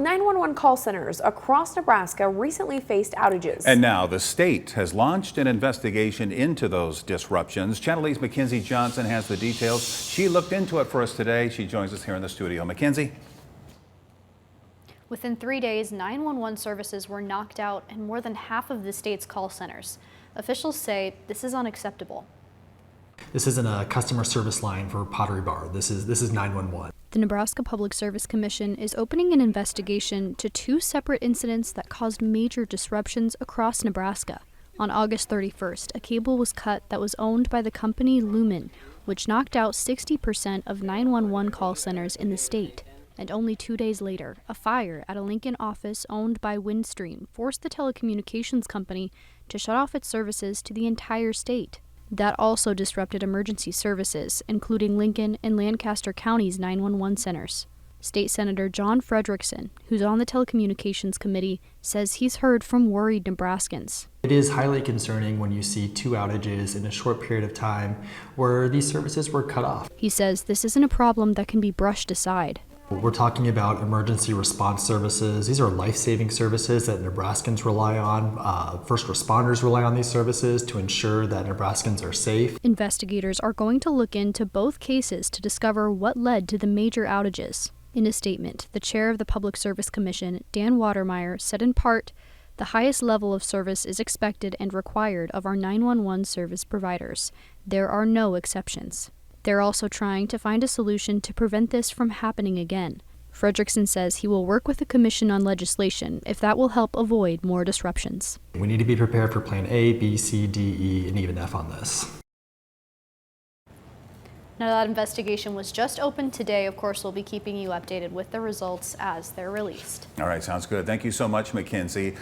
911 call centers across Nebraska recently faced outages. And now the state has launched an investigation into those disruptions. Channel 8's Mackenzie Johnson has the details. She looked into it for us today. She joins us here in the studio. Mackenzie? Within 3 days, 911 services were knocked out in more than half of the state's call centers. Officials say this is unacceptable. This isn't a customer service line for Pottery Bar. This is 911. The Nebraska Public Service Commission is opening an investigation to 2 separate incidents that caused major disruptions across Nebraska. On August 31st, a cable was cut that was owned by the company Lumen, which knocked out 60% of 911 call centers in the state. And only 2 days later, a fire at a Lincoln office owned by Windstream forced the telecommunications company to shut off its services to the entire state. That also disrupted emergency services, including Lincoln and Lancaster County's 911 centers. State Senator John Frederickson, who's on the Telecommunications Committee, says he's heard from worried Nebraskans. It is highly concerning when you see 2 outages in a short period of time where these services were cut off. He says this isn't a problem that can be brushed aside. We're talking about emergency response services. These are life-saving services that Nebraskans rely on. First responders rely on these services to ensure that Nebraskans are safe. Investigators are going to look into both cases to discover what led to the major outages. In a statement, the chair of the Public Service Commission, Dan Watermeyer, said in part, "The highest level of service is expected and required of our 911 service providers. There are no exceptions." They're also trying to find a solution to prevent this from happening again. Frederickson says he will work with the commission on legislation if that will help avoid more disruptions. We need to be prepared for plan A, B, C, D, E, and even F on this. Now that investigation was just opened today. Of course, we'll be keeping you updated with the results as they're released. All right, sounds good. Thank you so much, Mackenzie.